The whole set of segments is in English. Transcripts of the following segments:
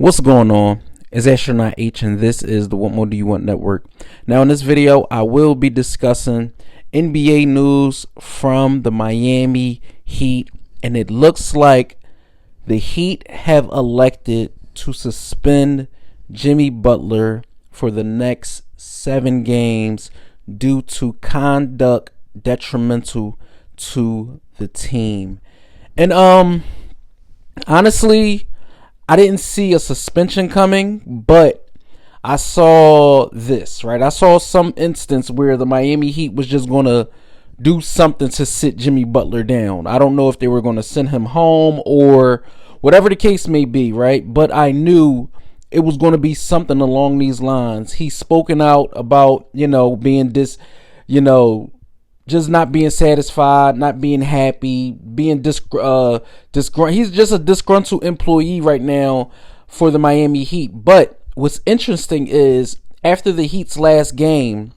What's going on? It's Astronaut H, and this is the What More Do You Want Network. Now, in this video, I will be discussing NBA news from the Miami Heat, and it looks like the Heat have elected to suspend Jimmy Butler for the next 7 games due to conduct detrimental to the team. And honestly, I didn't see a suspension coming, but I saw this, right? I saw some instance where the Miami Heat was just going to do something to sit Jimmy Butler down. I don't know if they were going to send him home or whatever the case may be, right? But I knew it was going to be something along these lines. He's spoken out about, being just not being satisfied, not being happy, being disgruntled. He's just a disgruntled employee right now for the Miami Heat. But what's interesting is after the Heat's last game,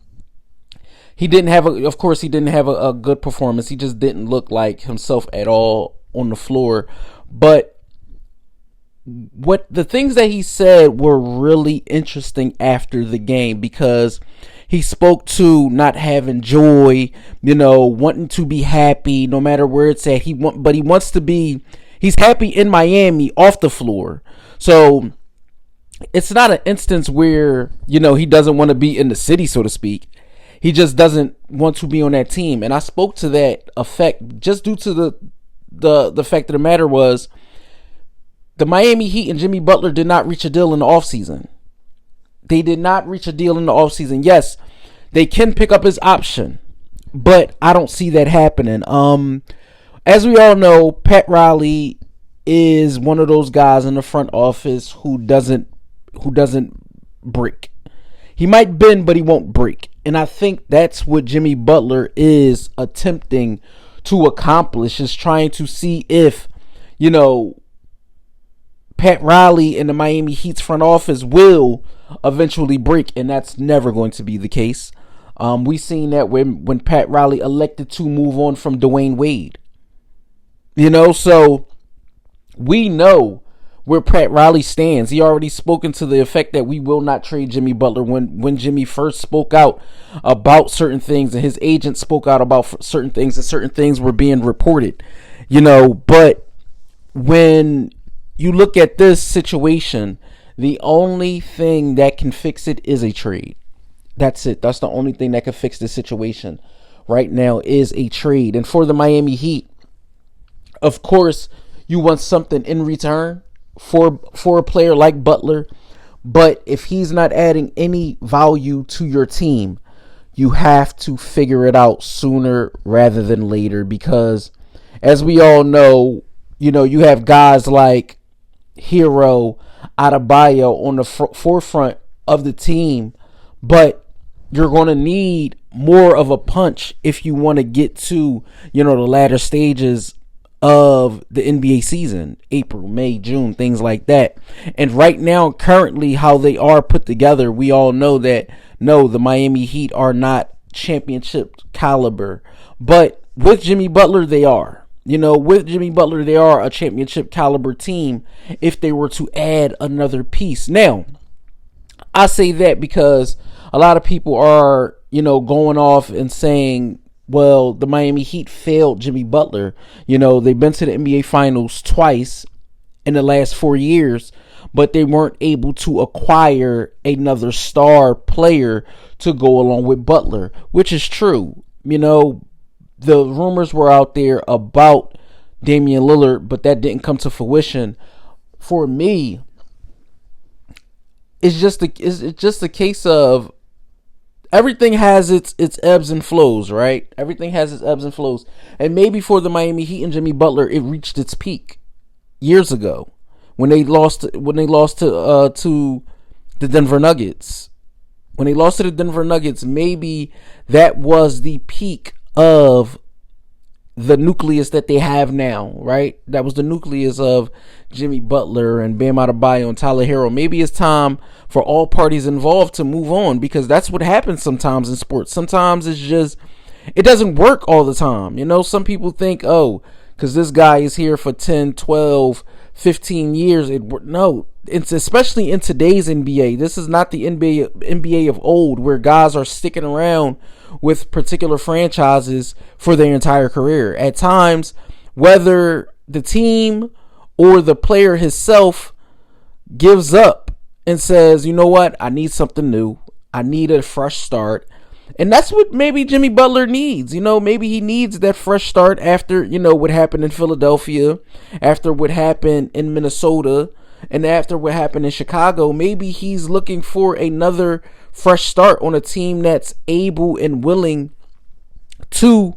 he didn't have a good performance. He just didn't look like himself at all on the floor. But what the things that he said were really interesting after the game, because he spoke to not having joy, wanting to be happy no matter where it's at. But he wants to be. He's happy in Miami off the floor. So it's not an instance where he doesn't want to be in the city, so to speak. He just doesn't want to be on that team. And I spoke to that effect just due to the fact of the matter was the Miami Heat and Jimmy Butler did not reach a deal in the offseason. They did not reach a deal in the offseason. Yes, they can pick up his option, but I don't see that happening. As we all know, Pat Riley is one of those guys in the front office who doesn't break. He might bend, but he won't break. And I think that's what Jimmy Butler is attempting to accomplish, is trying to see if, Pat Riley and the Miami Heat's front office will eventually break, and that's never going to be the case. We seen that when Pat Riley elected to move on from Dwayne Wade. So we know where Pat Riley stands. He already spoken to the effect that we will not trade Jimmy Butler when Jimmy first spoke out about certain things, and his agent spoke out about certain things, and certain things were being reported. But when you look at this situation, the only thing that can fix it is a trade. That's it. That's the only thing that can fix this situation right now is a trade. And for the Miami Heat, of course, you want something in return for a player like Butler. But if he's not adding any value to your team, you have to figure it out sooner rather than later. Because as we all know, you have guys like Hero, Adebayo on the forefront of the team, but you're going to need more of a punch if you want to get to, the latter stages of the NBA season, April, May, June, things like that. And right now, currently, how they are put together, we all know that, no, the Miami Heat are not championship caliber, but with Jimmy Butler, they are. With Jimmy Butler, they are a championship caliber team if they were to add another piece. Now, I say that because a lot of people are, going off and saying, well, the Miami Heat failed Jimmy Butler. They've been to the NBA Finals twice in the last 4 years, but they weren't able to acquire another star player to go along with Butler, which is true. The rumors were out there about Damian Lillard, but that didn't come to fruition. For me, it's just a case of everything has its ebbs and flows, right? Everything has its ebbs and flows. And maybe for the Miami Heat and Jimmy Butler, it reached its peak years ago when they lost to the Denver Nuggets. When they lost to the Denver Nuggets, maybe that was the peak of the nucleus that they have now, right? That was the nucleus of Jimmy Butler and Bam Adebayo and Tyler Hero. Maybe it's time for all parties involved to move on, because that's what happens sometimes in sports. Sometimes it's just, it doesn't work all the time. Some people think, oh, because this guy is here for 10, 12, 15 years. No, it's especially in today's NBA. This is not the NBA of old, where guys are sticking around with particular franchises for their entire career. At times, whether the team or the player himself gives up and says, you know what, I need something new. I need a fresh start. And that's what maybe Jimmy Butler needs. Maybe he needs that fresh start after, what happened in Philadelphia, after what happened in Minnesota, and after what happened in Chicago. Maybe he's looking for another fresh start on a team that's able and willing to,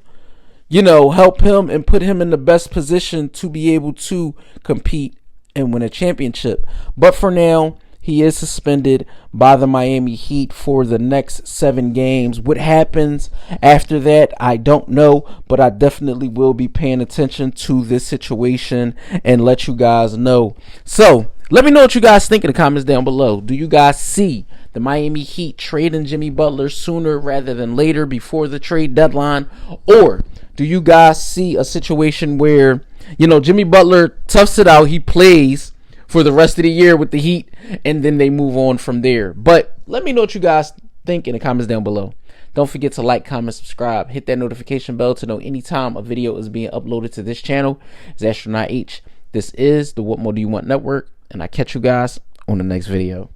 help him and put him in the best position to be able to compete and win a championship. But for now, he is suspended by the Miami Heat for the next 7 games. What happens after that, I don't know, but I definitely will be paying attention to this situation and let you guys know. So, let me know what you guys think in the comments down below. Do you guys see the Miami Heat trading Jimmy Butler sooner rather than later, before the trade deadline? Or do you guys see a situation where, Jimmy Butler toughs it out, he plays for the rest of the year with the Heat, and then they move on from there? But let me know what you guys think in the comments down below. Don't forget to like, comment, subscribe, hit that notification bell to know anytime a video is being uploaded to this channel. It's Astronaut H. This is the What More Do You Want Network, and I catch you guys on the next video.